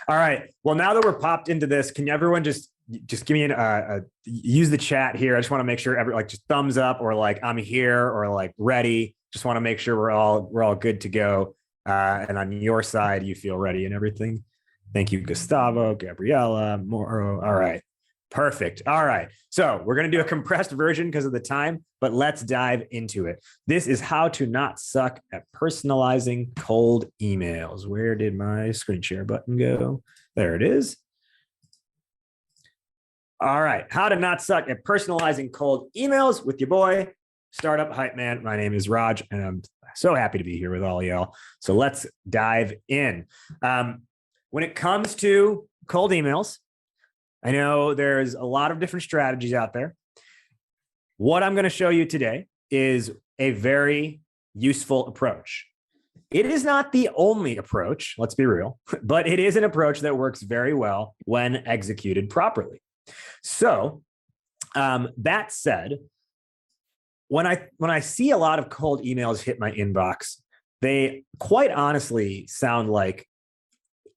All right. Well, now that we're popped into this, can everyone just give me use the chat here? I just want to make sure just thumbs up or like I'm here or like ready. Just want to make sure we're all good to go. And on your side, you feel ready and everything. Thank you, Gustavo, Gabriella, Moro. All right. Perfect. All right. So we're going to do a compressed version because of the time, but let's dive into it. This is how to not suck at personalizing cold emails. Where did my screen share button go? There it is. All right. How to not suck at personalizing cold emails with your boy, Startup Hype Man. My name is Raj, and I'm so happy to be here with all y'all. So let's dive in. When it comes to cold emails, I know there's a lot of different strategies out there. What I'm going to show you today is a very useful approach. It is not the only approach, let's be real, but it is an approach that works very well when executed properly. So that said, when I see a lot of cold emails hit my inbox, they quite honestly sound like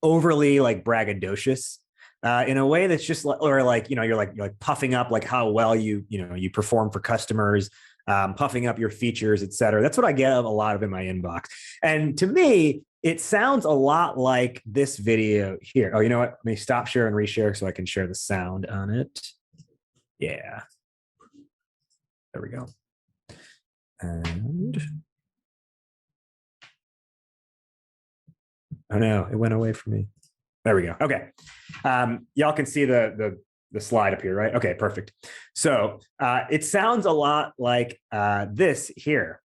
overly like braggadocious. In a way that's just like, or like, you're like puffing up like how well you perform for customers, puffing up your features, et cetera. That's what I get a lot of in my inbox. And to me, it sounds a lot like this video here. Oh, you know what? Let me stop share and reshare so I can share the sound on it. Yeah. There we go. And oh no, it went away from me. There we go. Okay. Y'all can see the slide up here, right? Okay, perfect. So it sounds a lot like this here.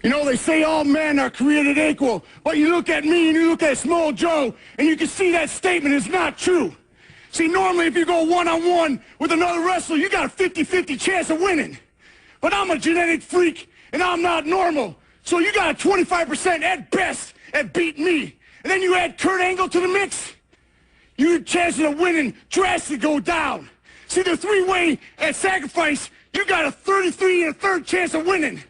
You know, they say all men are created equal, but you look at me and you look at Small Joe, and you can see that statement is not true. See, normally if you go one-on-one with another wrestler, you got a 50-50 chance of winning. But I'm a genetic freak, and I'm not normal. So you got a 25% at best at beating me. And then you add Kurt Angle to the mix, your chances of winning drastically go down. See, the three-way at sacrifice, you got a 33 1/3 chance of winning.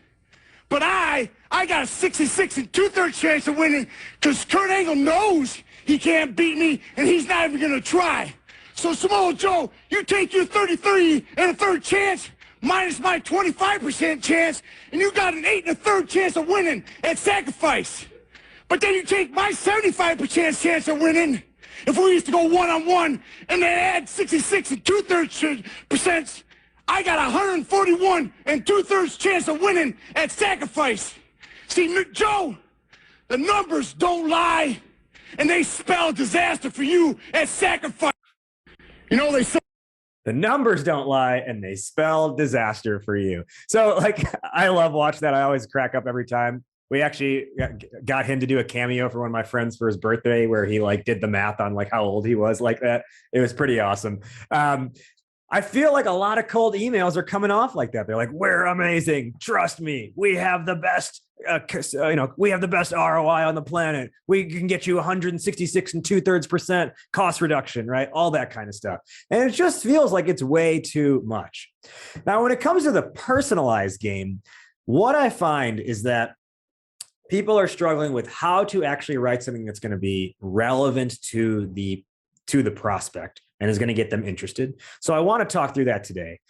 But I got a 66 2/3 chance of winning because Kurt Angle knows he can't beat me, and he's not even going to try. So, Samoa Joe, you take your 33 1/3 chance minus my 25% chance, and you got an 8 1/3 chance of winning at sacrifice. But then you take my 75% chance of winning, if we used to go one-on-one, and then add 66 2/3%, I got a 141 2/3 chance of winning at sacrifice. See, Joe, the numbers don't lie, and they spell disaster for you at sacrifice. You know, they say the numbers don't lie and they spell disaster for you. So like, I love watching that. I always crack up every time. We actually got him to do a cameo for one of my friends for his birthday where he like did the math on like how old he was like that. It was pretty awesome. I feel like a lot of cold emails are coming off like that. They're like, we're amazing. Trust me. We have the best, we have the best ROI on the planet. We can get you 166 2/3% cost reduction, right? All that kind of stuff. And it just feels like it's way too much. Now, when it comes to the personalized game, what I find is that people are struggling with how to actually write something that's going to be relevant to the prospect and is going to get them interested. So I want to talk through that today.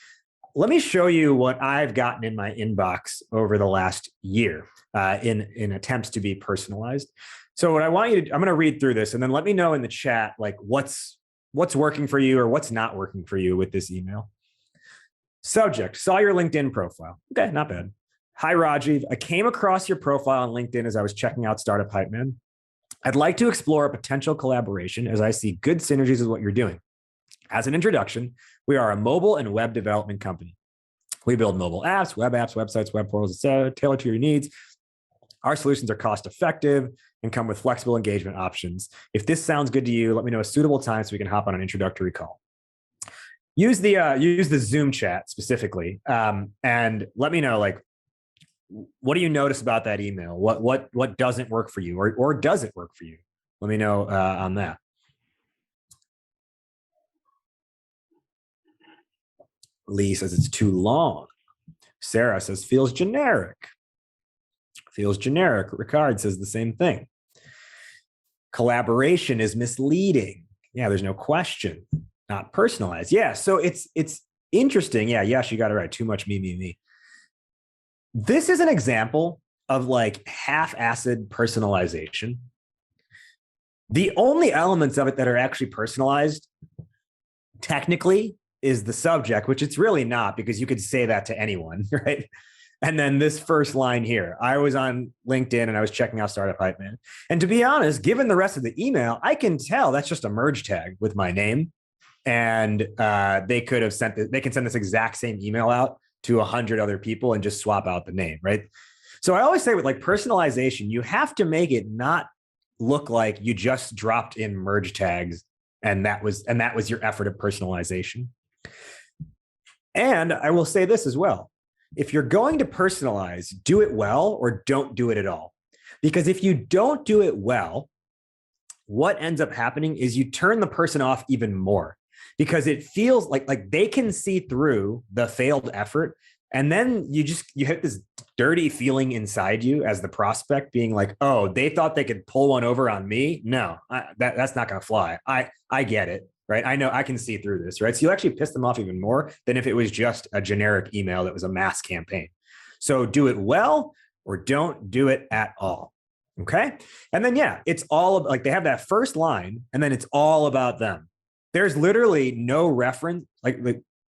Let me show you what I've gotten in my inbox over the last year in attempts to be personalized. So what I want you to, I'm going to read through this and then let me know in the chat, like what's working for you or what's not working for you with this email. Subject, saw your LinkedIn profile. Okay, not bad. Hi, Rajiv. I came across your profile on LinkedIn as I was checking out Startup Hypeman. I'd like to explore a potential collaboration as I see good synergies with what you're doing. As an introduction, we are a mobile and web development company. We build mobile apps, web apps, websites, web portals, etc., tailored to your needs. Our solutions are cost effective and come with flexible engagement options. If this sounds good to you, let me know a suitable time so we can hop on an introductory call. Use the Zoom chat specifically, and let me know like, what do you notice about that email? What doesn't work for you, or does it work for you? Let me know on that. Lee says it's too long. Sarah says feels generic. Feels generic. Ricard says the same thing. Collaboration is misleading. Yeah, there's no question. Not personalized. Yeah, so it's interesting. Yeah, yes, you got it right. Too much me. This is an example of like half-assed personalization. The only elements of it that are actually personalized technically is the subject, which it's really not, because you could say that to anyone, right? And then this first line here, I was on LinkedIn and I was checking out Startup Hypeman. And to be honest, given the rest of the email, I can tell that's just a merge tag with my name. And they could have sent they can send this exact same email out to 100 other people and just swap out the name, right? So I always say with like personalization, you have to make it not look like you just dropped in merge tags and that was your effort of personalization. And I will say this as well. If you're going to personalize, do it well or don't do it at all. Because if you don't do it well, what ends up happening is you turn the person off even more, because it feels like they can see through the failed effort. And then you hit this dirty feeling inside you as the prospect, being like, oh, they thought they could pull one over on me. No, that's not going to fly. I get it, right? I know I can see through this, right? So you actually piss them off even more than if it was just a generic email that was a mass campaign. So do it well or don't do it at all. Okay. And then, yeah, it's all like they have that first line and then it's all about them. There's literally no reference, like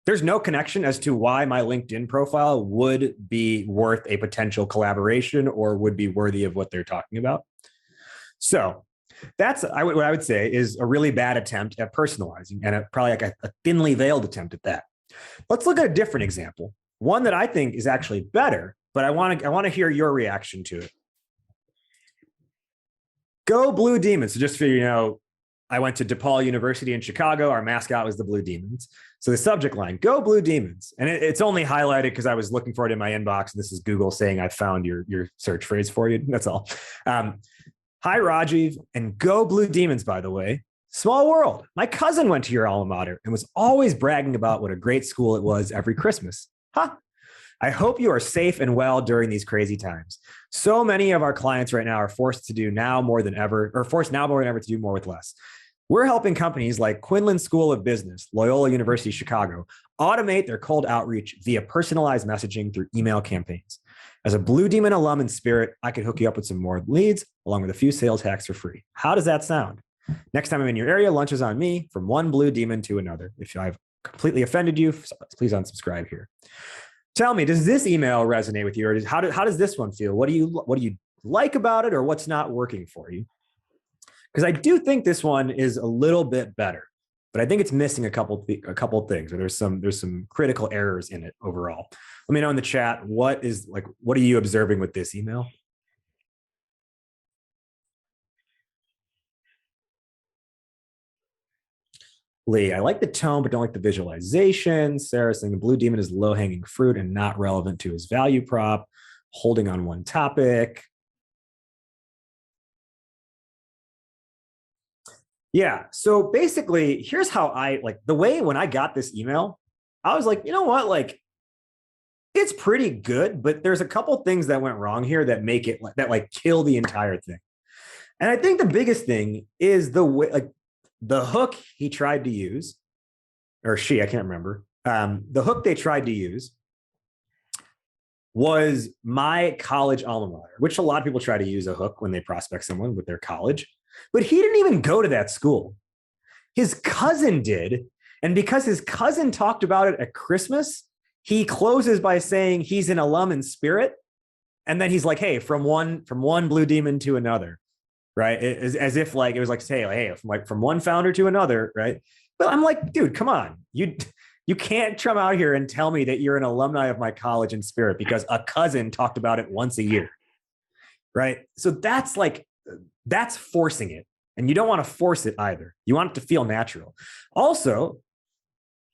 there's no connection as to why my LinkedIn profile would be worth a potential collaboration or would be worthy of what they're talking about. So that's what I would say is a really bad attempt at personalizing, and probably like a thinly veiled attempt at that. Let's look at a different example, one that I think is actually better, but I want to hear your reaction to it. Go Blue Demons. So just for you know, I went to DePaul University in Chicago. Our mascot was the Blue Demons. So the subject line, go Blue Demons. And it's only highlighted because I was looking for it in my inbox. And this is Google saying I found your search phrase for you. That's all. Hi, Rajiv, and go Blue Demons, by the way. Small world. My cousin went to your alma mater and was always bragging about what a great school it was every Christmas. Huh? I hope you are safe and well during these crazy times. So many of our clients right now are forced now more than ever to do more with less. We're helping companies like Quinlan School of Business, Loyola University Chicago, automate their cold outreach via personalized messaging through email campaigns. As a Blue Demon alum in spirit, I could hook you up with some more leads along with a few sales hacks for free. How does that sound? Next time I'm in your area, lunch is on me, from one Blue Demon to another. If I've completely offended you, please unsubscribe here. Tell me, does this email resonate with you, or how does this one feel? What do you like about it, or what's not working for you? Because I do think this one is a little bit better, but I think it's missing a couple things, or there's some critical errors in it overall. Let me know in the chat, what are you observing with this email? Lee, I like the tone, but don't like the visualization. Sarah saying the Blue Demon is low-hanging fruit and not relevant to his value prop, holding on one topic. Yeah. So basically, here's how the way when I got this email, I was like, you know what? Like, it's pretty good, but there's a couple things that went wrong here that make it kill the entire thing. And I think the biggest thing is the way, the hook he tried to use, or she, I can't remember. The hook they tried to use was my college alma mater, which a lot of people try to use a hook when they prospect someone with their college. But he didn't even go to that school. His cousin did. And because his cousin talked about it at Christmas, he closes by saying he's an alum in spirit. And then he's like, hey, from one Blue Demon to another, right? As if like, it was like, hey, from one founder to another, right? But I'm like, dude, come on. You can't come out here and tell me that you're an alumni of my college in spirit because a cousin talked about it once a year, right? So that's forcing it. And you don't want to force it either. You want it to feel natural. Also,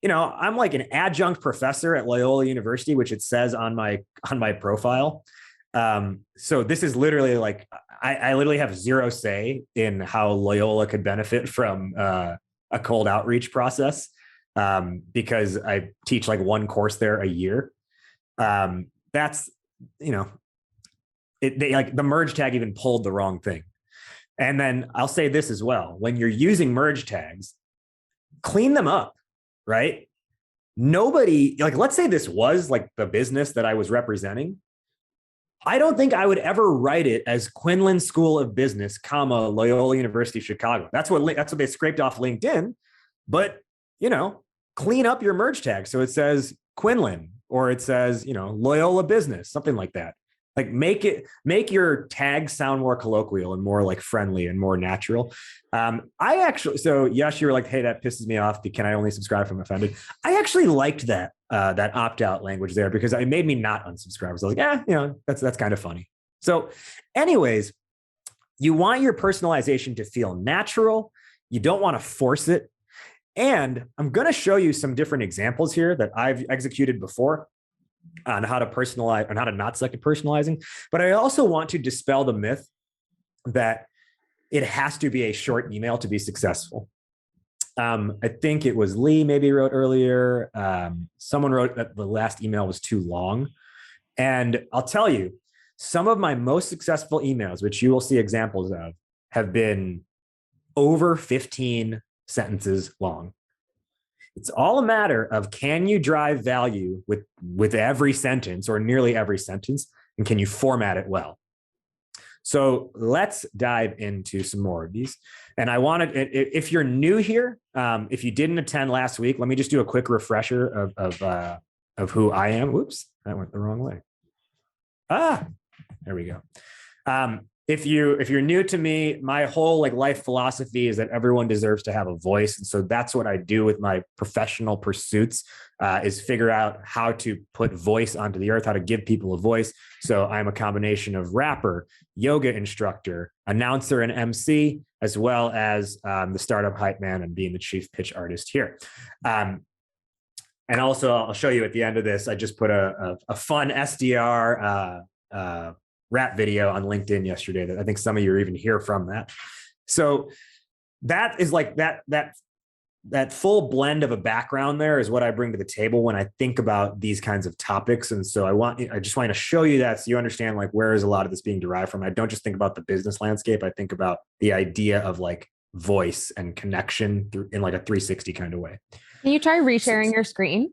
you know, I'm like an adjunct professor at Loyola University, which it says on my profile. So this is literally like, I literally have zero say in how Loyola could benefit from a cold outreach process because I teach like one course there a year. That's, you know, the merge tag even pulled the wrong thing. And then I'll say this as well. When you're using merge tags, clean them up, right? Nobody, like, let's say this was like the business that I was representing. I don't think I would ever write it as Quinlan School of Business, comma, Loyola University of Chicago. That's what they scraped off LinkedIn. But, clean up your merge tag. So it says Quinlan, or it says, Loyola Business, something like that. Like make your tag sound more colloquial and more like friendly and more natural. So yes, you were like, hey, that pisses me off. Can I only subscribe if I'm offended? I actually liked that opt-out language there because it made me not unsubscribe. So I was like, that's kind of funny. So anyways, you want your personalization to feel natural. You don't want to force it. And I'm going to show you some different examples here that I've executed before on how to personalize, on how to not suck at personalizing. But I also want to dispel the myth that it has to be a short email to be successful. I think it was Lee maybe wrote earlier. Someone wrote that the last email was too long. And I'll tell you, some of my most successful emails, which you will see examples of, have been over 15 sentences long. It's all a matter of, can you drive value with every sentence or nearly every sentence, and can you format it well? So let's dive into some more of these. And I wanted, if you're new here, if you didn't attend last week, let me just do a quick refresher of who I am. Whoops, that went the wrong way. There we go. If you're new to me, my whole life philosophy is that everyone deserves to have a voice. And so that's what I do with my professional pursuits, is figure out how to put voice onto the earth, how to give people a voice. So I'm a combination of rapper, yoga instructor, announcer, and MC, as well as the startup Hypeman and being the chief pitch artist here. And also I'll show you at the end of this, I just put a fun SDR rap video on LinkedIn yesterday that I think some of you are even here from that. So that is like that full blend of a background there is what I bring to the table when I think about these kinds of topics. And so I just want to show you that so you understand where is a lot of this being derived from. I don't just think about the business landscape. I think about the idea of voice and connection in a 360 kind of way. Can you try resharing your screen?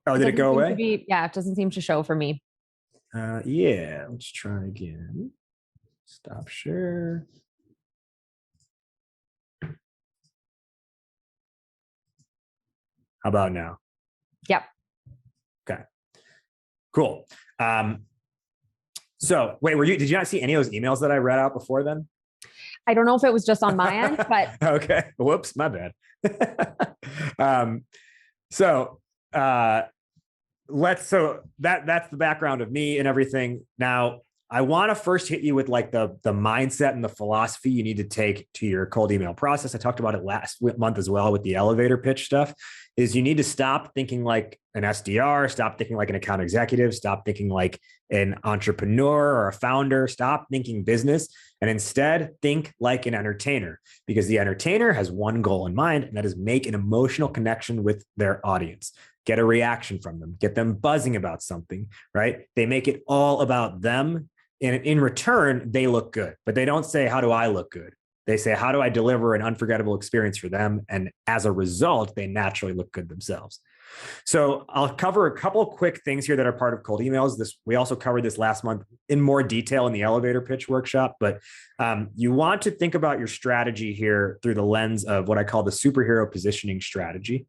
Oh, did it go away? It doesn't seem to show for me. Yeah, let's try again. Stop share. How about now? Yep. Okay, cool. So wait, did you not see any of those emails that I read out before then? I don't know if it was just on my end, but okay. Whoops, my bad. So that's the background of me and everything. Now, I want to first hit you with the mindset and the philosophy you need to take to your cold email process. I talked about it last month as well with the elevator pitch stuff. Is you need to stop thinking like an SDR, stop thinking like an account executive, stop thinking like an entrepreneur or a founder, stop thinking business, and instead think like an entertainer, because the entertainer has one goal in mind, and that is make an emotional connection with their audience. Get a reaction from them, get them buzzing about something, right? They make it all about them. And in return, they look good, but they don't say, how do I look good? They say, how do I deliver an unforgettable experience for them? And as a result, they naturally look good themselves. So I'll cover a couple of quick things here that are part of cold emails. We also covered this last month in more detail in the elevator pitch workshop, but you want to think about your strategy here through the lens of what I call the superhero positioning strategy.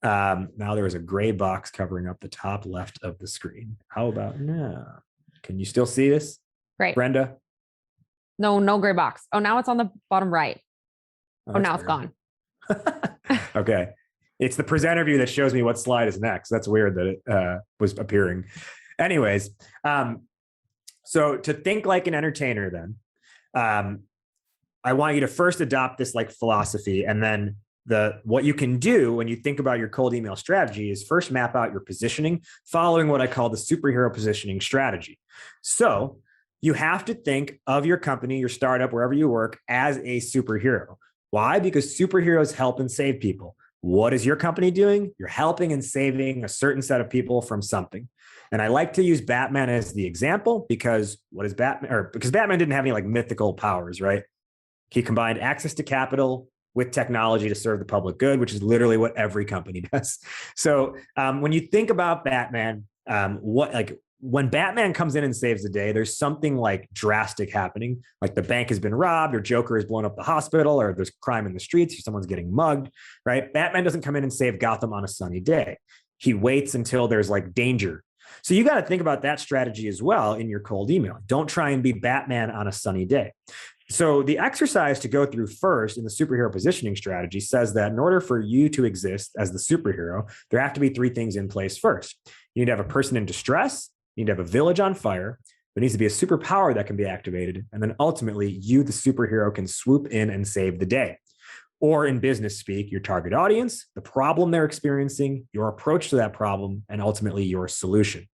Now there is a gray box covering up the top left of the screen. How about now? Can you still see this? Great. Brenda? No gray box. Oh, now it's on the bottom right. Oh, now it's gone. Okay. It's the presenter view that shows me what slide is next. That's weird that it was appearing. Anyways, so to think like an entertainer then, I want you to first adopt this philosophy, and then what you can do when you think about your cold email strategy is first map out your positioning following what I call the superhero positioning strategy. So you have to think of your company, your startup, wherever you work, as a superhero. Why? Because superheroes help and save people. What is your company doing? You're helping and saving a certain set of people from something. And I like to use Batman as the example because what is Batman? Because Batman didn't have any mythical powers, right? He combined access to capital with technology to serve the public good, which is literally what every company does. So when you think about Batman, when Batman comes in and saves the day, there's something like drastic happening, like the bank has been robbed, or Joker has blown up the hospital, or there's crime in the streets, or someone's getting mugged, right? Batman doesn't come in and save Gotham on a sunny day. He waits until there's like danger. So you got to think about that strategy as well in your cold email. Don't try and be Batman on a sunny day. So the exercise to go through first in the superhero positioning strategy says that in order for you to exist as the superhero, there have to be three things in place first. You need to have a person in distress. You need to have a village on fire. There needs to be a superpower that can be activated. And then ultimately, you, the superhero, can swoop in and save the day. Or in business speak, your target audience, the problem they're experiencing, your approach to that problem, and ultimately your solution.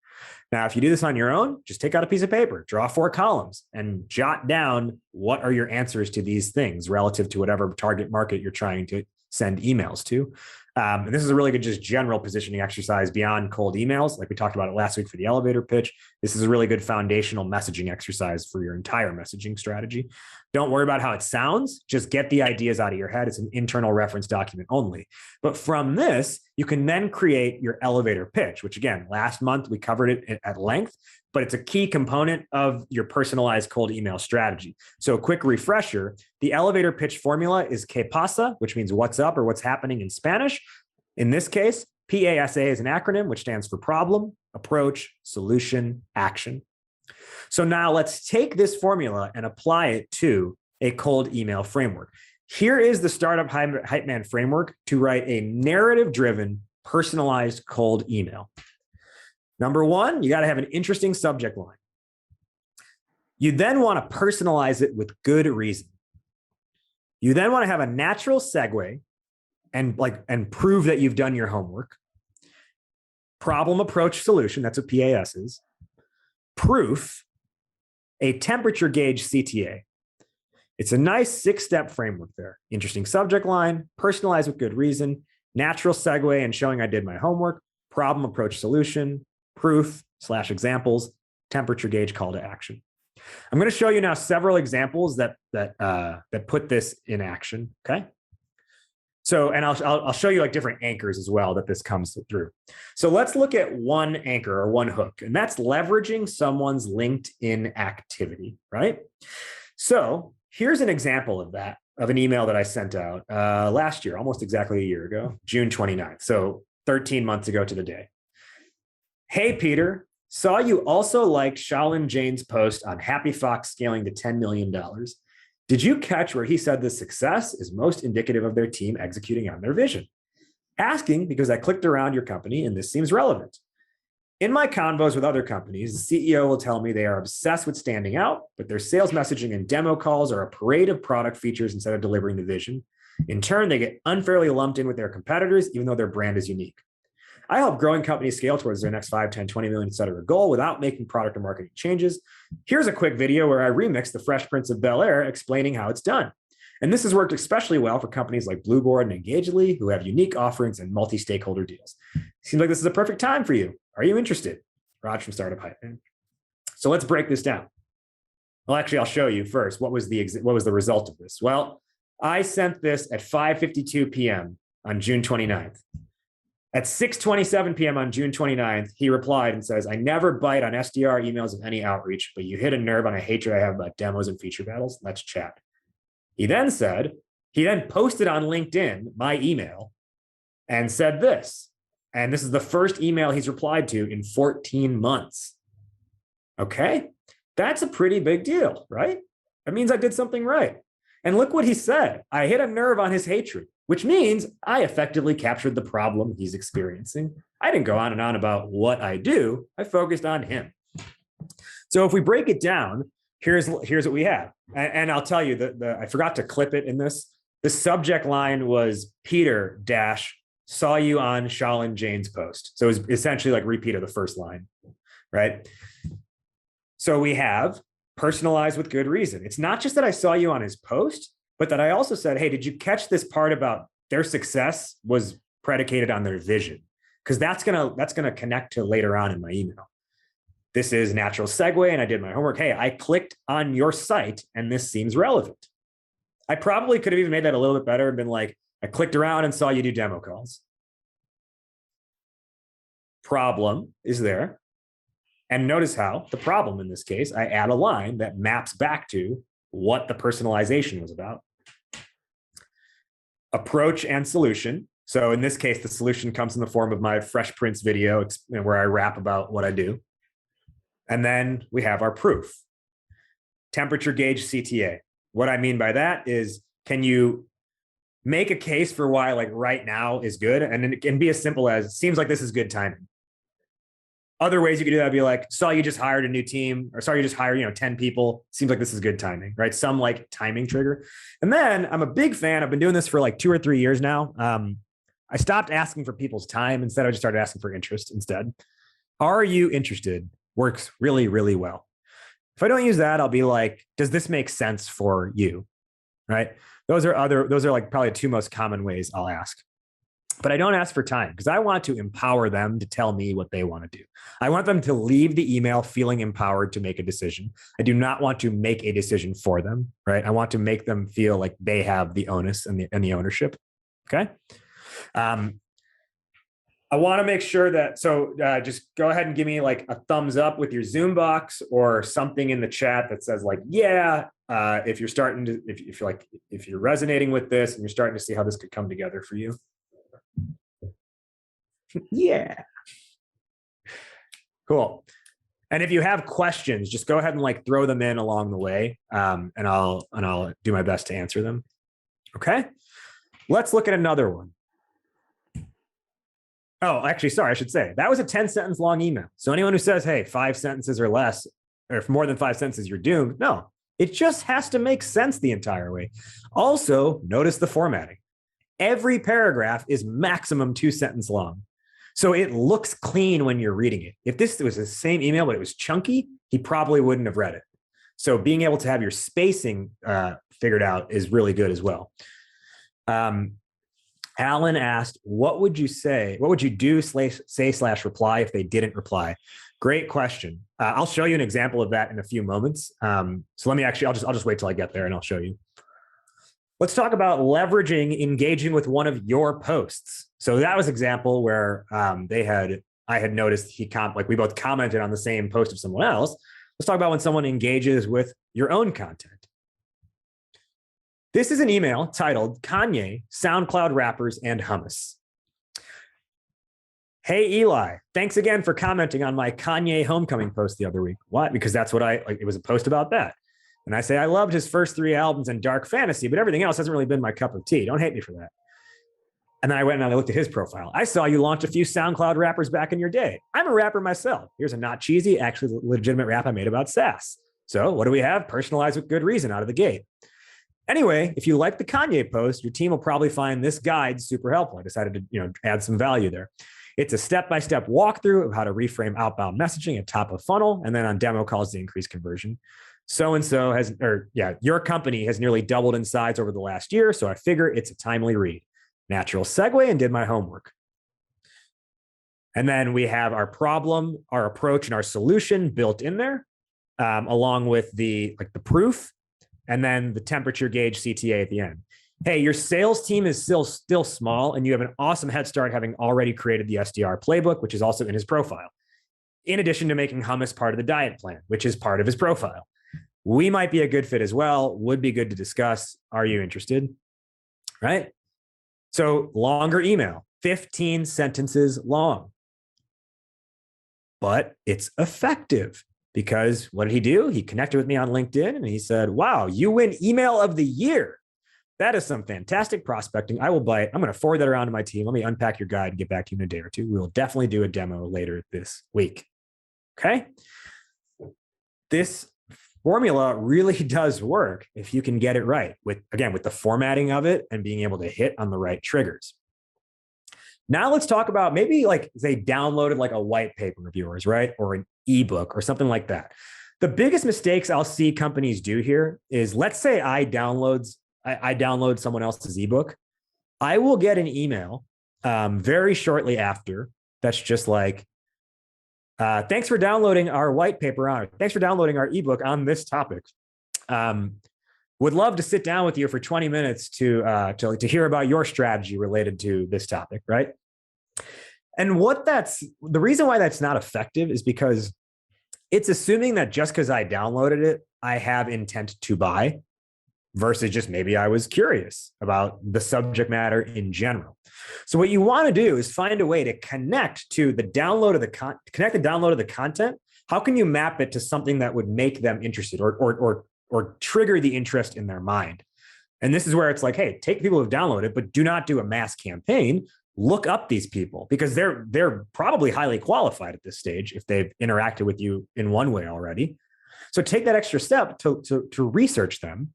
Now, if you do this on your own, just take out a piece of paper, draw 4 columns, and jot down what are your answers to these things relative to whatever target market you're trying to send emails to. And this is a really good just general positioning exercise beyond cold emails. Like we talked about it last week for the elevator pitch. This is a really good foundational messaging exercise for your entire messaging strategy. Don't worry about how it sounds. Just get the ideas out of your head. It's an internal reference document only. But from this, you can then create your elevator pitch, which again, last month we covered it at length, but it's a key component of your personalized cold email strategy. So a quick refresher, the elevator pitch formula is que pasa, which means what's up or what's happening in Spanish. In this case, PASA is an acronym, which stands for problem, approach, solution, action. So now let's take this formula and apply it to a cold email framework. Here is the Startup Hypeman framework to write a narrative-driven, personalized cold email. Number one, you got to have an interesting subject line. You then want to personalize it with good reason. You then want to have a natural segue and prove that you've done your homework. Problem, approach, solution, that's what PAS is. Proof, a temperature gauge CTA. It's a nice 6-step framework there. Interesting subject line, personalize with good reason, natural segue and showing I did my homework, problem, approach, solution, proof / examples, temperature gauge, call to action. I'm going to show you now several examples that put this in action. Okay. So, and I'll show you like different anchors as well that this comes through. So let's look at one anchor or one hook, and that's leveraging someone's LinkedIn activity, right? So here's an example of that, of an email that I sent out last year, almost exactly a year ago, June 29th. So 13 months ago to the day. Hey, Peter, saw you also liked Shaolin Jane's post on Happy Fox scaling to $10 million. Did you catch where he said the success is most indicative of their team executing on their vision? Asking because I clicked around your company and this seems relevant. In my convos with other companies, the CEO will tell me they are obsessed with standing out, but their sales messaging and demo calls are a parade of product features instead of delivering the vision. In turn, they get unfairly lumped in with their competitors, even though their brand is unique. I help growing companies scale towards their next 5, 10, 20 million, et cetera goal without making product or marketing changes. Here's a quick video where I remixed the Fresh Prince of Bel-Air explaining how it's done. And this has worked especially well for companies like Blueboard and Engagedly, who have unique offerings and multi-stakeholder deals. Seems like this is a perfect time for you. Are you interested? Raj from Startup Hypeman. So let's break this down. Well, actually, I'll show you first. What was the result of this? Well, I sent this at 5:52 p.m. on June 29th. At 6:27 p.m. on June 29th, he replied and says, I never bite on SDR emails of any outreach, but you hit a nerve on a hatred I have about demos and feature battles. Let's chat. He then posted on LinkedIn my email and said this. And this is the first email he's replied to in 14 months. Okay, that's a pretty big deal, right? That means I did something right. And look what he said. I hit a nerve on his hatred, which means I effectively captured the problem he's experiencing. I didn't go on and on about what I do. I focused on him. So if we break it down, here's what we have. And I'll tell you I forgot to clip it in this. The subject line was Peter - saw you on Shaolin Jane's post. So it was essentially like repeat of the first line, right? So we have personalize with good reason. It's not just that I saw you on his post, but that I also said, hey, did you catch this part about their success was predicated on their vision? Because that's gonna connect to later on in my email. This is natural segue, and I did my homework. Hey, I clicked on your site, and this seems relevant. I probably could have even made that a little bit better and been like, I clicked around and saw you do demo calls. Problem is there. And notice how the problem in this case, I add a line that maps back to what the personalization was about. Approach and solution. So in this case, the solution comes in the form of my Fresh Prince video where I rap about what I do. And then we have our proof. Temperature gauge CTA. What I mean by that is, can you make a case for why like right now is good? And it can be as simple as, seems like this is good timing. Other ways you could do that would be like, saw you just hired a new team, or saw you just hired, 10 people. Seems like this is good timing, right? Some like timing trigger. And then I'm a big fan. I've been doing this for like 2 or 3 years now. I stopped asking for people's time. Instead, I just started asking for interest instead. Are you interested? Works really, really well. If I don't use that, I'll be like, does this make sense for you? Right? Those are like probably 2 most common ways I'll ask. But I don't ask for time because I want to empower them to tell me what they want to do. I want them to leave the email feeling empowered to make a decision. I do not want to make a decision for them, right? I want to make them feel like they have the onus and the ownership. Okay. I want to make sure that, just go ahead and give me like a thumbs up with your Zoom box or something in the chat that says like, yeah, if you're starting to, if you're resonating with this and you're starting to see how this could come together for you. Yeah. Cool. And if you have questions, just go ahead and like throw them in along the way. And I'll do my best to answer them. Okay. Let's look at another one. Oh, actually, sorry, I should say that was a 10-sentence long email. So anyone who says, hey, 5 sentences or less, or if more than 5 sentences, you're doomed. No, it just has to make sense the entire way. Also, notice the formatting. Every paragraph is maximum 2-sentence long. So it looks clean when you're reading it. If this was the same email, but it was chunky, he probably wouldn't have read it. So being able to have your spacing figured out is really good as well. Alan asked, what would you say? What would you do /reply if they didn't reply? Great question. I'll show you an example of that in a few moments. So let me actually, I'll just wait till I get there and I'll show you. Let's talk about leveraging, engaging with one of your posts. So that was an example where I had noticed we both commented on the same post of someone else. Let's talk about when someone engages with your own content. This is an email titled Kanye, SoundCloud Rappers, and Hummus. Hey, Eli, thanks again for commenting on my Kanye homecoming post the other week. What? Because that's what it was a post about that. And I say, I loved his first 3 albums and dark fantasy, but everything else hasn't really been my cup of tea. Don't hate me for that. And then I went and I looked at his profile. I saw you launch a few SoundCloud rappers back in your day. I'm a rapper myself. Here's a not cheesy, actually legitimate rap I made about sass. So what do we have? Personalize with good reason out of the gate. Anyway, if you like the Kanye post, your team will probably find this guide super helpful. I decided to add some value there. It's a step-by-step walkthrough of how to reframe outbound messaging at top of funnel, and then on demo calls to increase conversion. So-and-so your company has nearly doubled in size over the last year, so I figure it's a timely read. Natural segue and did my homework. And then we have our problem, our approach, and our solution built in there, along with the proof, and then the temperature gauge CTA at the end. Hey, your sales team is still small, and you have an awesome head start having already created the SDR playbook, which is also in his profile, in addition to making hummus part of the diet plan, which is part of his profile. We might be a good fit as well. Would be good to discuss. Are you interested? Right? So longer email, 15 sentences long. But it's effective because what did he do? He connected with me on LinkedIn and he said, wow, you win email of the year. That is some fantastic prospecting. I will bite. I'm going to forward that around to my team. Let me unpack your guide and get back to you in a day or two. We will definitely do a demo later this week. Okay. This formula really does work if you can get it right with the formatting of it and being able to hit on the right triggers. Now let's talk about maybe they downloaded like a white paper of yours, right? Or an ebook or something like that. The biggest mistakes I'll see companies do here is, let's say I download someone else's ebook. I will get an email very shortly after that's just like, thanks for downloading our white paper thanks for downloading our ebook on this topic. Would Would love to sit down with you for 20 minutes to hear about your strategy related to this topic, right? And the reason why that's not effective is because it's assuming that just because I downloaded it, I have intent to buy, versus just maybe I was curious about the subject matter in general. So what you want to do is find a way to connect to the download of the content. How can you map it to something that would make them interested or trigger the interest in their mind? And this is where it's like, hey, take people who've downloaded, but do not do a mass campaign. Look up these people because they're probably highly qualified at this stage if they've interacted with you in one way already. So take that extra step to research them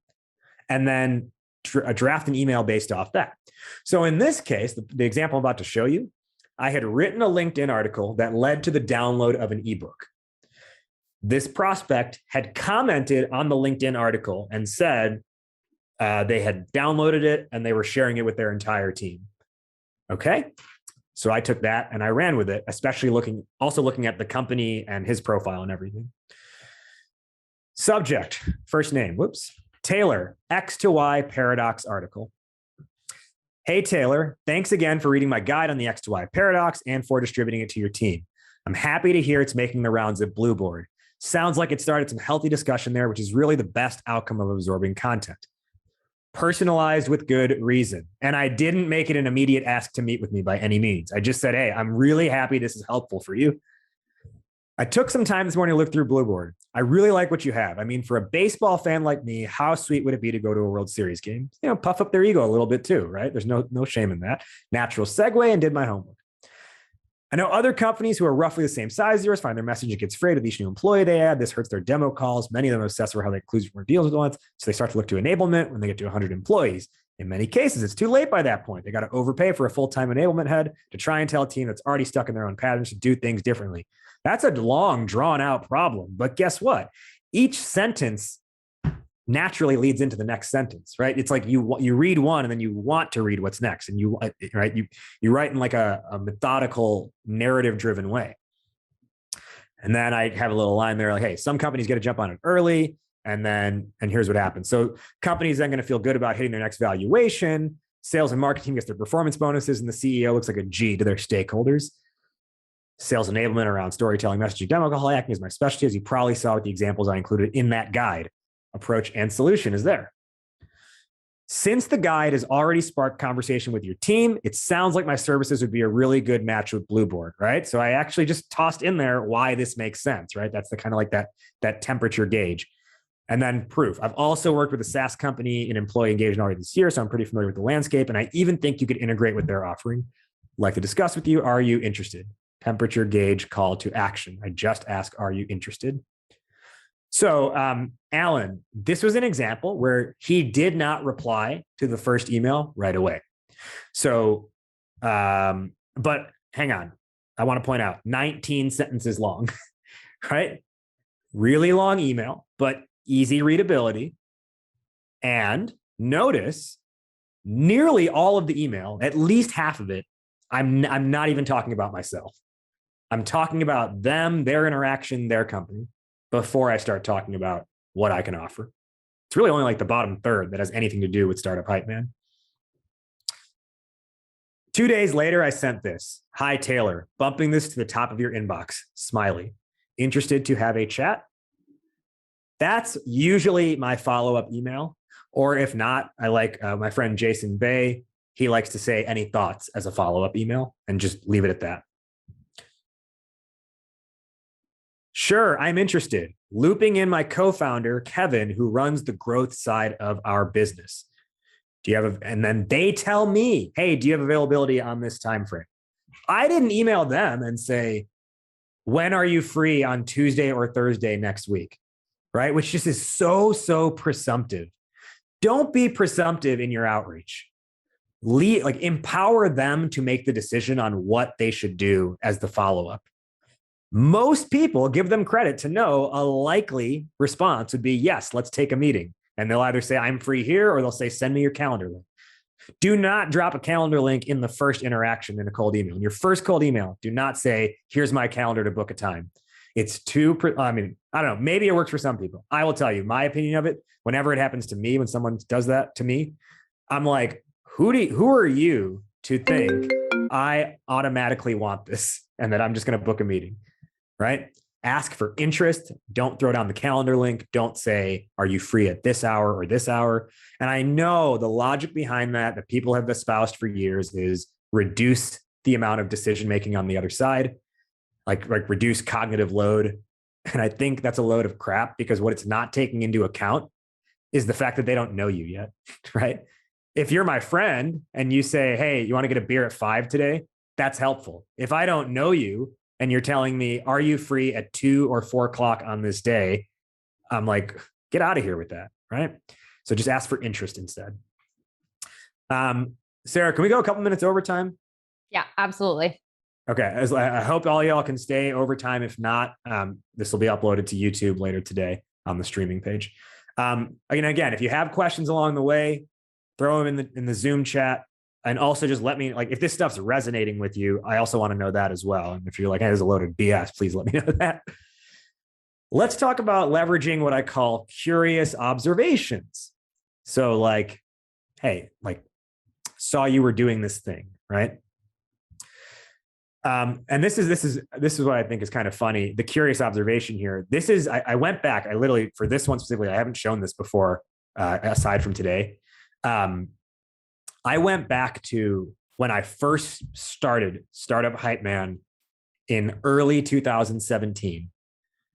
and then draft an email based off that. So in this case, the example I'm about to show you, I had written a LinkedIn article that led to the download of an ebook. This prospect had commented on the LinkedIn article and said they had downloaded it and they were sharing it with their entire team. Okay. So I took that and I ran with it, especially looking at the company and his profile and everything. Subject, first name, Taylor, X to Y paradox article. Hey, Taylor, thanks again for reading my guide on the X to Y paradox and for distributing it to your team. I'm happy to hear it's making the rounds at Blueboard. Sounds like it started some healthy discussion there, which is really the best outcome of absorbing content. Personalized with good reason. And I didn't make it an immediate ask to meet with me by any means. I just said, hey, I'm really happy this is helpful for you. I took some time this morning to look through Blueboard. I really like what you have. I mean, for a baseball fan like me, how sweet would it be to go to a World Series game? You know, puff up their ego a little bit too, right? There's no shame in that. Natural segue, and did my homework. I know other companies who are roughly the same size as yours find their message gets frayed with each new employee they add. This hurts their demo calls. Many of them obsess over how they include more deals at once. So they start to look to enablement when they get to 100 employees. In many cases, it's too late by that point. They got to overpay for a full-time enablement head to try and tell a team that's already stuck in their own patterns to do things differently. That's a long, drawn-out problem. But guess what? Each sentence naturally leads into the next sentence, right? It's like you read one and then you want to read what's next, and you write in like a methodical, narrative-driven way. And then I have a little line there like, hey, some companies get to jump on it early, and here's what happens. So companies then going to feel good about hitting their next valuation. Sales and marketing gets their performance bonuses, and the CEO looks like a G to their stakeholders. Sales enablement around storytelling, messaging, demo call acting is my specialty, as you probably saw with the examples I included in that guide. Approach and solution is there. Since the guide has already sparked conversation with your team, it sounds like my services would be a really good match with Blueboard, right? So I actually just tossed in there why this makes sense, right? That's the kind of like that temperature gauge. And then proof. I've also worked with a SaaS company in employee engagement already this year, so I'm pretty familiar with the landscape. And I even think you could integrate with their offering. Like to discuss with you, are you interested? Temperature gauge, call to action. I just ask, are you interested? So, Alan, this was an example where he did not reply to the first email right away. So, but hang on. I want to point out 19 sentences long, right? Really long email, but easy readability. And notice nearly all of the email, at least half of it, I'm not even talking about myself. I'm talking about them, their interaction, their company, before I start talking about what I can offer. It's really only like the bottom third that has anything to do with Startup Hypeman. 2 days later, I sent this. Hi, Taylor. Bumping this to the top of your inbox. Smiley. Interested to have a chat? That's usually my follow-up email. Or if not, I like my friend Jason Bay. He likes to say any thoughts as a follow-up email and just leave it at that. Sure, I'm interested. Looping in my co-founder, Kevin, who runs the growth side of our business. And then they tell me, hey, do you have availability on this time frame? I didn't email them and say, when are you free on Tuesday or Thursday next week? Right? Which just is so presumptive. Don't be presumptive in your outreach. Empower them to make the decision on what they should do as the follow-up. Most people give them credit to know a likely response would be, yes, let's take a meeting. And they'll either say, I'm free here, or they'll say, send me your calendar link. Do not drop a calendar link in the first interaction in a cold email. In your first cold email, do not say, here's my calendar to book a time. It's too, I mean, I don't know, maybe it works for some people. I will tell you my opinion of it. Whenever it happens to me, when someone does that to me, I'm like, who are you to think I automatically want this and that I'm just going to book a meeting, right? Ask for interest. Don't throw down the calendar link. Don't say, are you free at this hour or this hour? And I know the logic behind that people have espoused for years is reduce the amount of decision-making on the other side, like reduce cognitive load. And I think that's a load of crap because what it's not taking into account is the fact that they don't know you yet, right? If you're my friend and you say, hey, you want to get a beer at 5 today? That's helpful. If I don't know you and you're telling me, are you free at 2 or 4 o'clock on this day? I'm like, get out of here with that, right? So just ask for interest instead. Sarah, can we go a couple minutes overtime? Yeah, absolutely. Okay. I hope all y'all can stay overtime. If not, this will be uploaded to YouTube later today on the streaming page. Again, if you have questions along the way, throw them in the Zoom chat. And also just let me, like, if this stuff's resonating with you, I also want to know that as well. And if you're like, hey, there's a load of BS, please let me know that. Let's talk about leveraging what I call curious observations. So like, hey, like, saw you were doing this thing, right? And this is what I think is kind of funny. The curious observation here. This is, I went back, I literally, for this one specifically, I haven't shown this before, aside from today. I went back to when I first started Startup Hypeman in early 2017.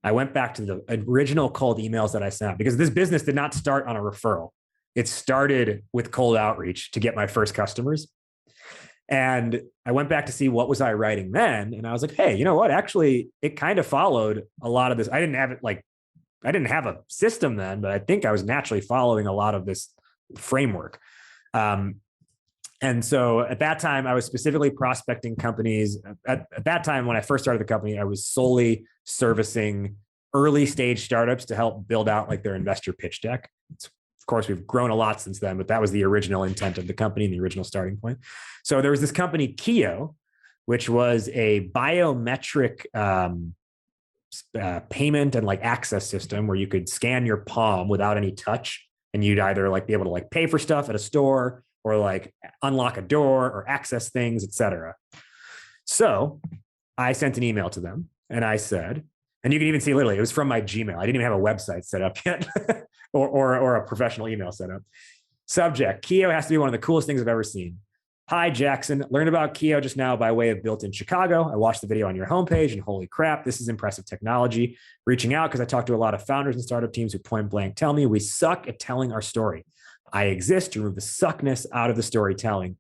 I went back to the original cold emails that I sent out because this business did not start on a referral. It started with cold outreach to get my first customers. And I went back to see what was I writing then. And I was like, hey, you know what? Actually, it kind of followed a lot of this. I didn't have a system then, but I think I was naturally following a lot of this framework. And so at that time, I was specifically prospecting companies. At that time, when I first started the company, I was solely servicing early stage startups to help build out like their investor pitch deck. Of course, we've grown a lot since then, but that was the original intent of the company and the original starting point. So there was this company, Kio, which was a biometric payment and like access system where you could scan your palm without any touch, and you'd either like be able to like pay for stuff at a store or like unlock a door or access things, et cetera. So I sent an email to them and I said, and you can even see literally, it was from my Gmail. I didn't even have a website set up yet or a professional email set up. Subject, Kio has to be one of the coolest things I've ever seen. Hi, Jackson. Learned about Kio just now by way of Built in Chicago. I watched the video on your homepage and holy crap, this is impressive technology. Reaching out because I talked to a lot of founders and startup teams who point blank tell me we suck at telling our story. I exist to remove the suckness out of the storytelling.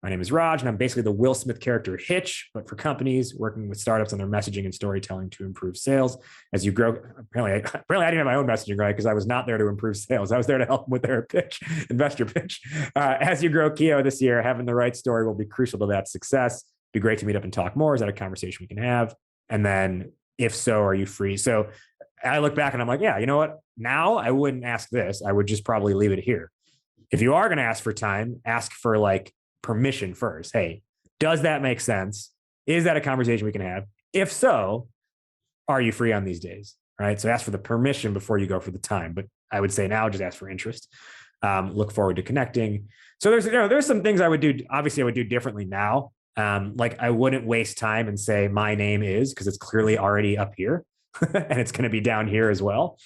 My name is Raj, and I'm basically the Will Smith character Hitch, but for companies working with startups on their messaging and storytelling to improve sales. As you grow, apparently I didn't have my own messaging right because I was not there to improve sales. I was there to help them with their pitch, investor pitch. As you grow Kio this year, having the right story will be crucial to that success. It'd be great to meet up and talk more. Is that a conversation we can have? And then, if so, are you free? So I look back and I'm like, yeah, you know what? Now I wouldn't ask this. I would just probably leave it here. If you are going to ask for time, ask for like permission first. Hey, does that make sense? Is that a conversation we can have? If so, are you free on these days? Right. So ask for the permission before you go for the time. But I would say now just ask for interest. Look forward to connecting. So there's some things I would do. Obviously, I would do differently now. Like I wouldn't waste time and say my name is because it's clearly already up here and it's going to be down here as well.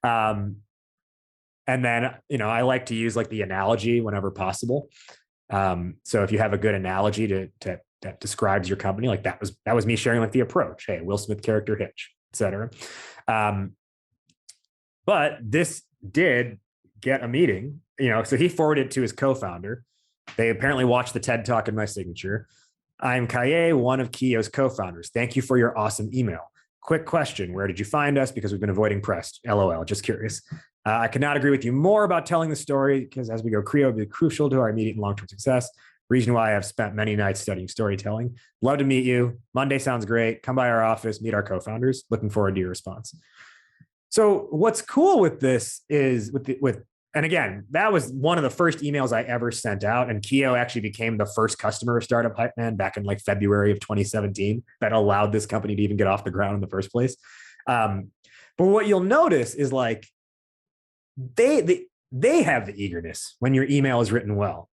And then, I like to use like the analogy whenever possible. So if you have a good analogy that describes your company, like that was me sharing like the approach. Hey, Will Smith character Hitch, et cetera. But this did get a meeting, so he forwarded it to his co-founder. They apparently watched the TED Talk in my signature. I'm Kaye, one of Kio's co-founders. Thank you for your awesome email. Quick question. Where did you find us? Because we've been avoiding press. LOL. Just curious. I could not agree with you more about telling the story because as we go Kio, it'll be crucial to our immediate and long-term success. Reason why I've spent many nights studying storytelling. Love to meet you. Monday sounds great. Come by our office, meet our co-founders. Looking forward to your response. So what's cool with this is and again, that was one of the first emails I ever sent out. And Kio actually became the first customer of Startup Hypeman back in like February of 2017 that allowed this company to even get off the ground in the first place. But what you'll notice is like they have the eagerness when your email is written well.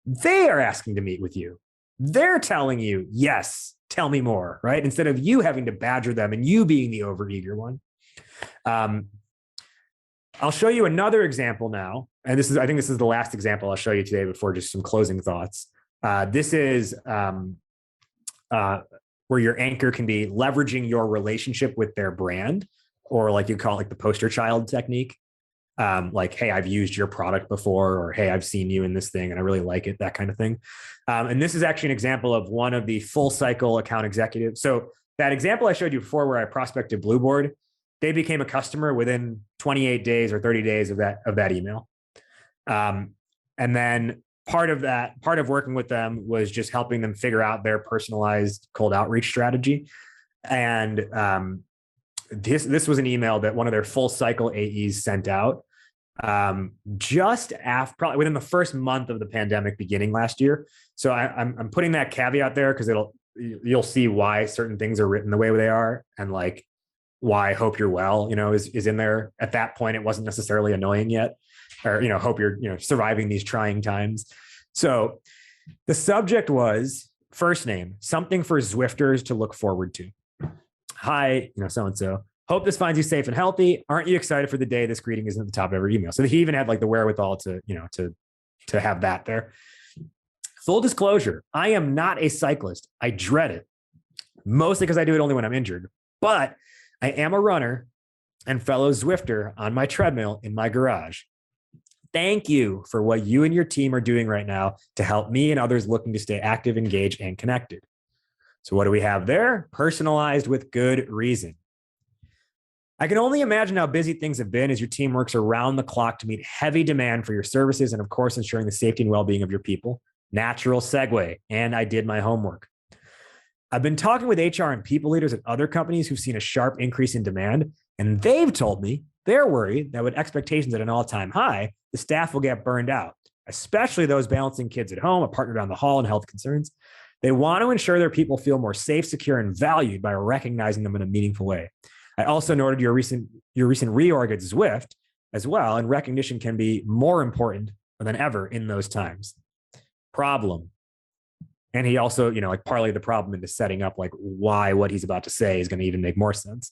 They are asking to meet with you. They're telling you, yes, tell me more, right? Instead of you having to badger them and you being the overeager one. I'll show you another example now. And I think this is the last example I'll show you today before just some closing thoughts. This is where your anchor can be leveraging your relationship with their brand, or like you call it like the poster child technique. Like, hey, I've used your product before, or hey, I've seen you in this thing and I really like it, that kind of thing. And this is actually an example of one of the full cycle account executives. So that example I showed you before where I prospected Blueboard, they became a customer within 28 days or 30 days of that email. And then part of working with them was just helping them figure out their personalized cold outreach strategy. And this was an email that one of their full cycle AEs sent out just after, probably within the first month of the pandemic beginning last year. So I'm putting that caveat there because you'll see why certain things are written the way they are, and like why hope you're well, is in there. At that point, it wasn't necessarily annoying yet, or, hope you're surviving these trying times. So the subject was first name, something for Zwifters to look forward to. Hi, so-and-so. Hope this finds you safe and healthy. Aren't you excited for the day this greeting is at the top of every email? So he even had like the wherewithal to have that there. Full disclosure, I am not a cyclist. I dread it, mostly because I do it only when I'm injured. But I am a runner and fellow Zwifter on my treadmill in my garage. Thank you for what you and your team are doing right now to help me and others looking to stay active, engaged, and connected. So what do we have there? Personalized with good reason. I can only imagine how busy things have been as your team works around the clock to meet heavy demand for your services and, of course, ensuring the safety and well-being of your people. Natural segue, and I did my homework. I've been talking with HR and people leaders at other companies who've seen a sharp increase in demand, and they've told me they're worried that with expectations at an all-time high, the staff will get burned out, especially those balancing kids at home, a partner down the hall, and health concerns. They want to ensure their people feel more safe, secure, and valued by recognizing them in a meaningful way. I also noted your recent reorg at Zwift as well, and recognition can be more important than ever in those times. Problem. And he also, parlayed the problem into setting up like why what he's about to say is going to even make more sense.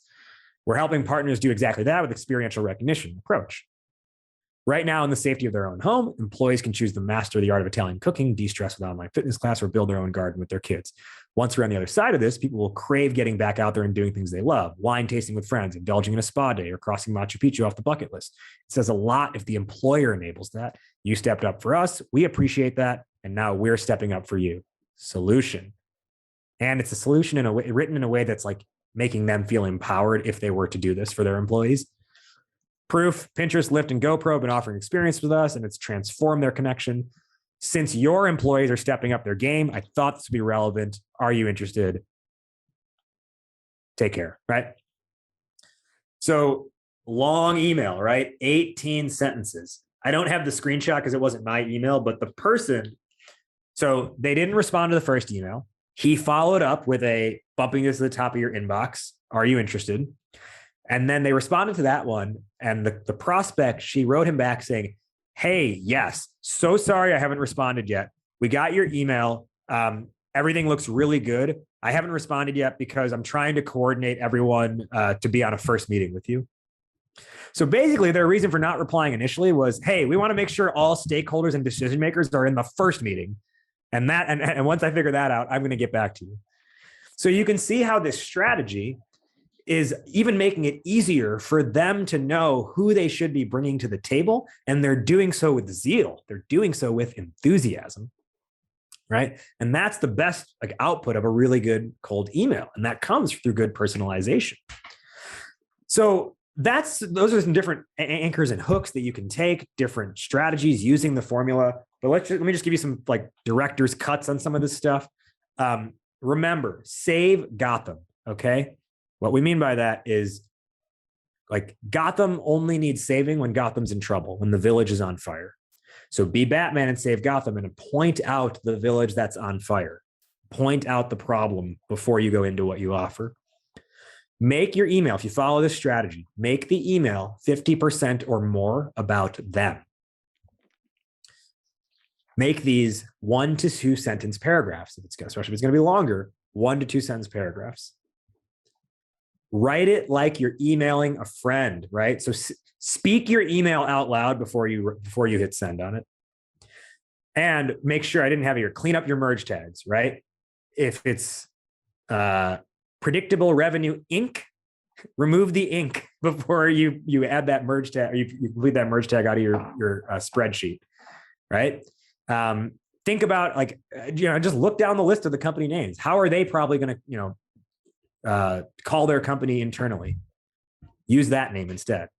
We're helping partners do exactly that with experiential recognition approach. Right now, in the safety of their own home, employees can choose to master the art of Italian cooking, de-stress with online fitness class, or build their own garden with their kids. Once we're on the other side of this, people will crave getting back out there and doing things they love, wine tasting with friends, indulging in a spa day, or crossing Machu Picchu off the bucket list. It says a lot if the employer enables that. You stepped up for us. We appreciate that. And now we're stepping up for you. Solution. And it's a solution written in a way that's like making them feel empowered if they were to do this for their employees. Proof, Pinterest, Lyft, and GoPro have been offering experience with us, and it's transformed their connection. Since your employees are stepping up their game, I thought this would be relevant. Are you interested? Take care, right? So long email, right? 18 sentences. I don't have the screenshot because it wasn't my email, but the person, so they didn't respond to the first email. He followed up with a bumping this to the top of your inbox. Are you interested? And then they responded to that one. And the prospect, she wrote him back saying, hey, yes, so sorry I haven't responded yet. We got your email. Everything looks really good. I haven't responded yet because I'm trying to coordinate everyone to be on a first meeting with you. So basically, their reason for not replying initially was, hey, we want to make sure all stakeholders and decision makers are in the first meeting. And once I figure that out, I'm going to get back to you. So you can see how this strategy is even making it easier for them to know who they should be bringing to the table. And they're doing so with zeal. They're doing so with enthusiasm, right? And that's the best output of a really good cold email. And that comes through good personalization. So those are some different anchors and hooks that you can take, different strategies using the formula. But let me just give you some director's cuts on some of this stuff. Remember, save Gotham, okay? What we mean by that is Gotham only needs saving when Gotham's in trouble, when the village is on fire. So be Batman and save Gotham and point out the village that's on fire. Point out the problem before you go into what you offer. Make your email, if you follow this strategy, make the email 50% or more about them. Make these 1 to 2 sentence paragraphs, especially if it's going to be longer, 1 to 2 sentence paragraphs. Write it like you're emailing a friend, right? So speak your email out loud before you hit send on it. And make sure, I didn't have it here, clean up your merge tags, right? If it's predictable revenue Inc., remove the Inc. before you add that merge tag, or you leave that merge tag out of your spreadsheet, right? Think about, like, just look down the list of the company names. How are they probably going to, call their company internally? Use that name instead.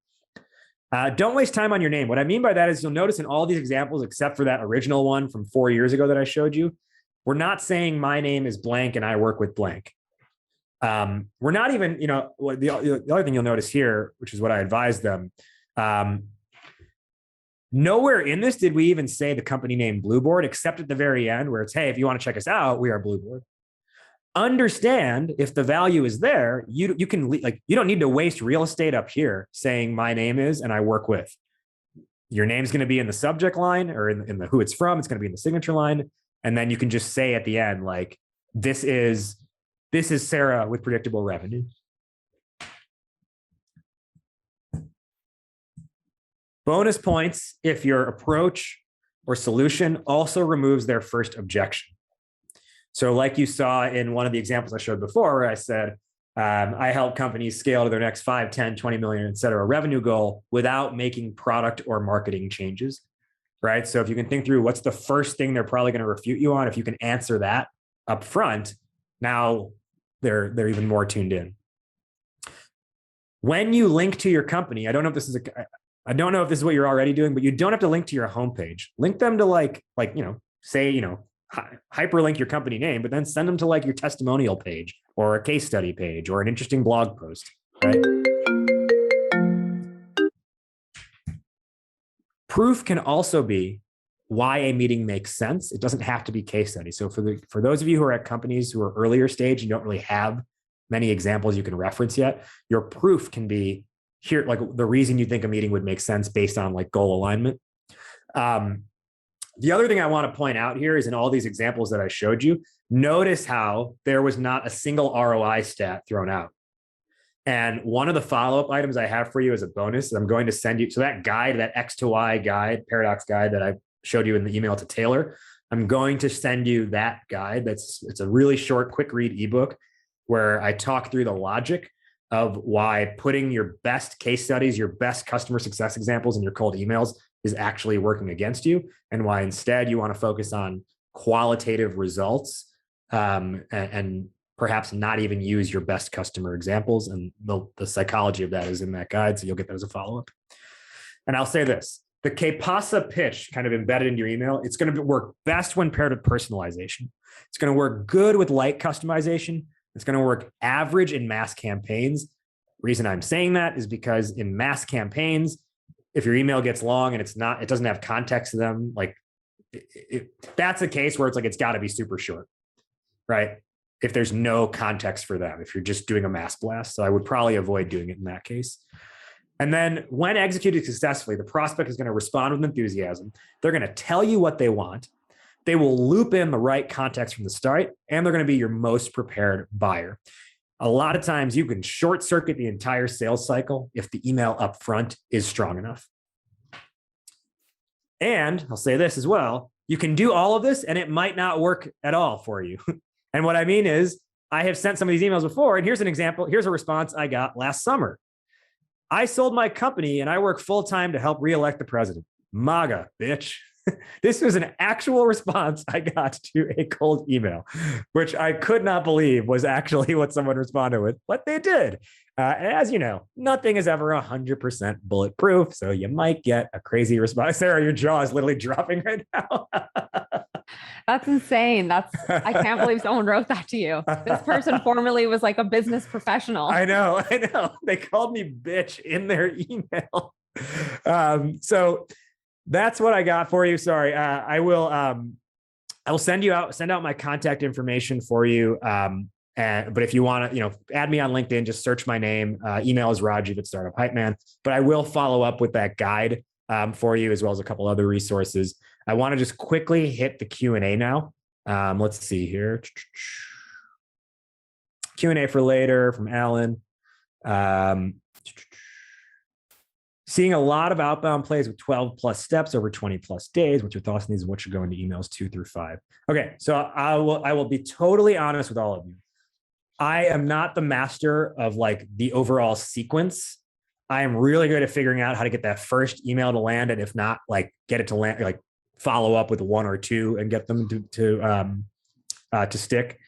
Don't waste time on your name. What I mean by that is, you'll notice in all these examples, except for that original one from 4 years ago that I showed you, we're not saying my name is blank and I work with blank. We're not even, the other thing you'll notice here, which is what I advised them, nowhere in this did we even say the company name Blueboard, except at the very end where it's, hey, if you want to check us out, we are Blueboard. Understand, if the value is there, you can, like, you don't need to waste real estate up here saying my name is and I work with. Your name's going to be in the subject line, or in the who it's from. It's going to be in the signature line. And then you can just say at the end, like, this is Sarah with predictable revenue. Bonus points if your approach or solution also removes their first objection. So like you saw in one of the examples I showed before, where I said, I help companies scale to their next 5, 10, 20 million, et cetera, revenue goal without making product or marketing changes, right? So if you can think through what's the first thing they're probably going to refute you on, if you can answer that up front, now they're even more tuned in. When you link to your company, I don't know if this is what you're already doing, but you don't have to link to your homepage. Link them to hyperlink your company name, but then send them to like your testimonial page or a case study page or an interesting blog post, right? Proof can also be why a meeting makes sense. It doesn't have to be case study. So for those of you who are at companies who are earlier stage and don't really have many examples you can reference yet, your proof can be here, like the reason you think a meeting would make sense based on like goal alignment. The other thing I want to point out here is, in all these examples that I showed you, notice how there was not a single ROI stat thrown out. And one of the follow-up items I have for you as a bonus is I'm going to send you, so that guide, that X to Y guide, paradox guide that I showed you in the email to Taylor, I'm going to send you that guide. It's a really short, quick read ebook where I talk through the logic of why putting your best case studies, your best customer success examples in your cold emails is actually working against you, and why instead you want to focus on qualitative results and perhaps not even use your best customer examples. And the psychology of that is in that guide, so you'll get that as a follow-up. And I'll say this, the PASA pitch kind of embedded in your email, it's going to work best when paired with personalization. It's going to work good with light customization. It's going to work average in mass campaigns. Reason I'm saying that is because in mass campaigns, if your email gets long and it doesn't have context to them, like that's a case where it's like, it's got to be super short, right? If there's no context for them, if you're just doing a mass blast. So I would probably avoid doing it in that case. And then when executed successfully, the prospect is going to respond with enthusiasm. They're going to tell you what they want. They will loop in the right context from the start, and they're going to be your most prepared buyer. A lot of times you can short circuit the entire sales cycle if the email up front is strong enough. And I'll say this as well, you can do all of this and it might not work at all for you. And what I mean is, I have sent some of these emails before, and here's an example. Here's a response I got last summer. I sold my company and I work full-time to help re-elect the president. MAGA, bitch. This was an actual response I got to a cold email, which I could not believe was actually what someone responded with, but they did. As you know, nothing is ever 100% bulletproof, so you might get a crazy response. Sarah, your jaw is literally dropping right now. That's insane. I can't believe someone wrote that to you. This person formerly was like a business professional. I know. They called me bitch in their email. So that's what I got for you. Sorry. I will send out my contact information for you. But if you want to, add me on LinkedIn, just search my name. Email is Rajiv at Startup Hypeman. But I will follow up with that guide for you, as well as a couple other resources. I want to just quickly hit the Q&A now. Let's see here. Q&A for later from Alan. Seeing a lot of outbound plays with 12 plus steps over 20 plus days. What's your thoughts on these? What should go into emails 2 through 5? Okay, so I will be totally honest with all of you. I am not the master of like the overall sequence. I am really good at figuring out how to get that first email to land, and if not, like get it to land, like follow up with 1 or 2 and get them to stick.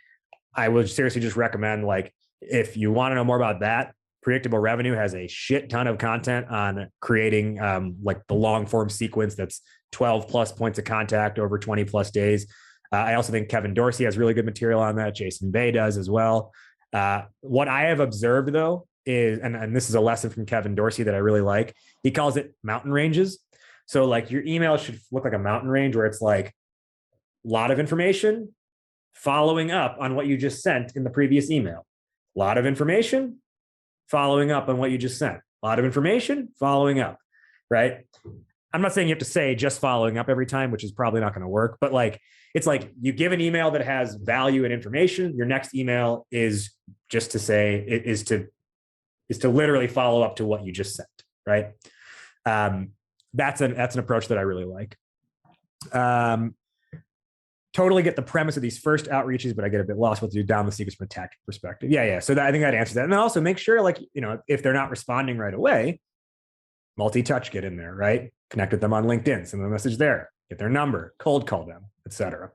I would seriously just recommend, like, if you want to know more about that, Predictable Revenue has a shit ton of content on creating like the long form sequence that's 12 plus points of contact over 20 plus days. I also think Kevin Dorsey has really good material on that. Jason Bay does as well. What I have observed, though, is, and this is a lesson from Kevin Dorsey that I really like, he calls it mountain ranges. So like your email should look like a mountain range where it's like a lot of information following up on what you just sent in the previous email. A lot of information following up on what you just sent. A lot of information following up, right? I'm not saying you have to say just following up every time, which is probably not going to work, but like, it's like you give an email that has value and information. Your next email is just to say, is to literally follow up to what you just sent, right? That's an approach that I really like. Totally get the premise of these first outreaches, but I get a bit lost what to do down the sequence from a tactic perspective. Yeah. So I think that answers that. And then also make sure, like, if they're not responding right away, multi-touch, get in there, right? Connect with them on LinkedIn, send them a message there, get their number, cold call them, etc.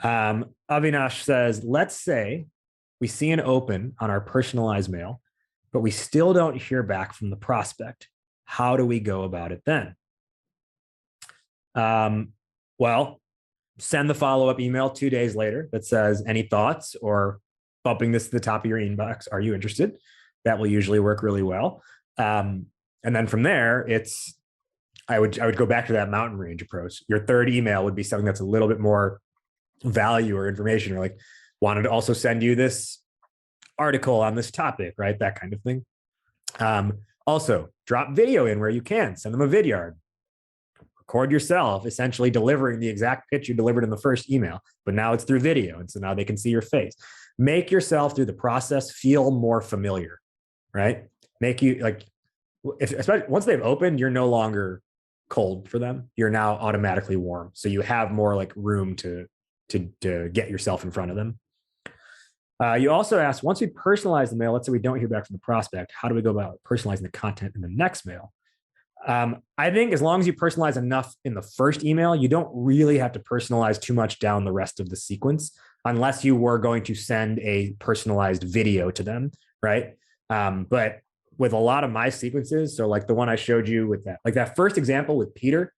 Avinash says, let's say we see an open on our personalized mail, but we still don't hear back from the prospect. How do we go about it then? Well, send the follow-up email 2 days later that says, any thoughts, or bumping this to the top of your inbox. Are you interested? That will usually work really well. And then from there, I would go back to that mountain range approach. Your third email would be something that's a little bit more value or information, or like, wanted to also send you this article on this topic, right? That kind of thing. Also, drop video in where you can. Send them a vidyard. Record yourself, essentially delivering the exact pitch you delivered in the first email, but now it's through video. And so now they can see your face. Make yourself through the process feel more familiar, right? Make you like, especially once they've opened, you're no longer cold for them. You're now automatically warm. So you have more like room to get yourself in front of them. You also asked, once we personalize the mail, let's say we don't hear back from the prospect, how do we go about personalizing the content in the next mail? I think as long as you personalize enough in the first email, you don't really have to personalize too much down the rest of the sequence, unless you were going to send a personalized video to them, right? But with a lot of my sequences, so like the one I showed you with that, like that first example with Peter,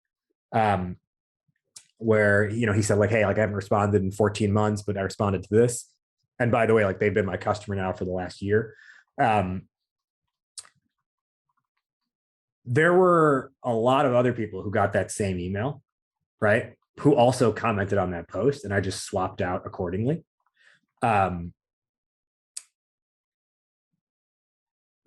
where, he said like, hey, like I haven't responded in 14 months, but I responded to this. And by the way, like they've been my customer now for the last year. There were a lot of other people who got that same email, right? Who also commented on that post, and I just swapped out accordingly.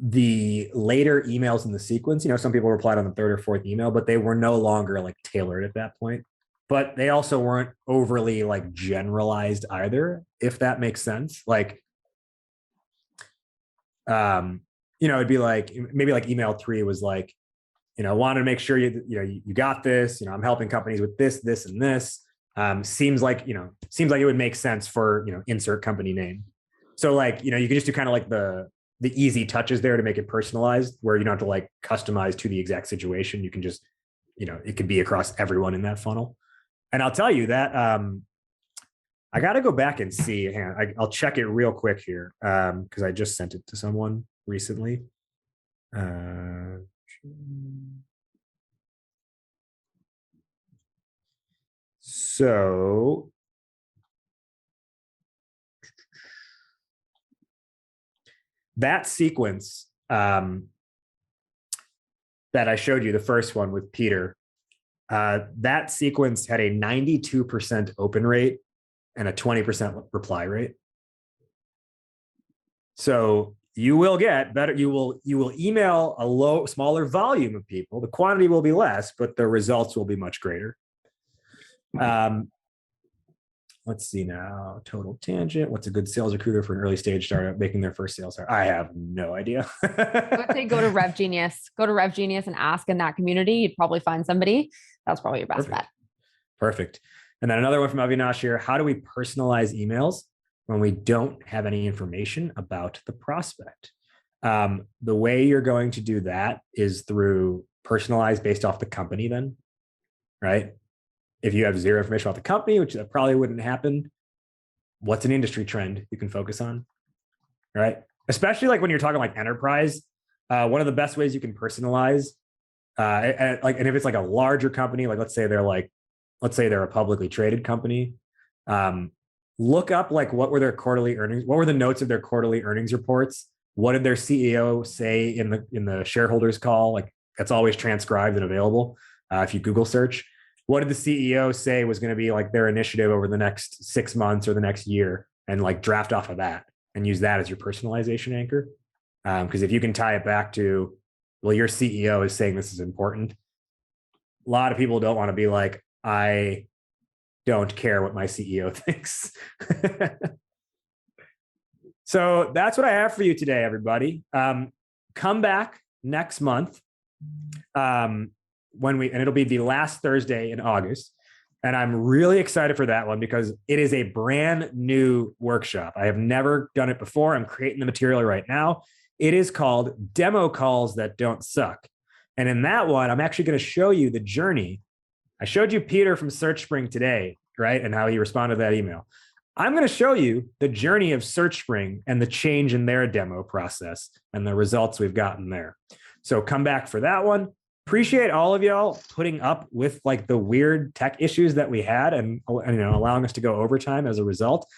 The later emails in the sequence, some people replied on the third or fourth email, but they were no longer like tailored at that point. But they also weren't overly like generalized either, if that makes sense. Like, it'd be like, maybe like email 3 was like, wanted to make sure you got this, I'm helping companies with this, and this. Seems like it would make sense for, insert company name. So like, you can just do kind of like the easy touches there to make it personalized, where you don't have to like customize to the exact situation. You can just, it could be across everyone in that funnel. And I'll tell you that, I got to go back and see. I'll check it real quick here, because I just sent it to someone recently. So that sequence that I showed you, the first one with Peter, that sequence had a 92% open rate and a 20% reply rate. So you will get better. You will email a smaller volume of people. The quantity will be less, but the results will be much greater. Let's see now. Total tangent. What's a good sales recruiter for an early stage startup making their first sales hire? I have no idea. I would say go to Rev Genius. Go to Rev Genius and ask in that community. You'd probably find somebody. That's probably your best bet. Perfect. And then another one from Avinash here. How do we personalize emails when we don't have any information about the prospect? The way you're going to do that is through Personalize based off the company then, right? If you have zero information about the company, which probably wouldn't happen, what's an industry trend you can focus on, right? Especially like when you're talking like enterprise, one of the best ways you can personalize, and if it's like a larger company, like let's say they're a publicly traded company, look up like what were their quarterly earnings, what were the notes of their quarterly earnings reports, what did their CEO say in the shareholders call? Like that's always transcribed and available if you Google search. What did the CEO say was going to be like their initiative over the next 6 months or the next year, and like draft off of that and use that as your personalization anchor. Because if you can tie it back to, well, your CEO is saying this is important. A lot of people don't want to be like, I don't care what my CEO thinks. So that's what I have for you today, everybody. Come back next month. And it'll be the last Thursday in August. And I'm really excited for that one because it is a brand new workshop. I have never done it before. I'm creating the material right now. It is called Demo Calls That Don't Suck. And in that one, I'm actually going to show you the journey. I showed you Peter from SearchSpring today, right? And how he responded to that email. I'm going to show you the journey of SearchSpring and the change in their demo process and the results we've gotten there. So come back for that one. Appreciate all of y'all putting up with like the weird tech issues that we had and allowing us to go overtime as a result.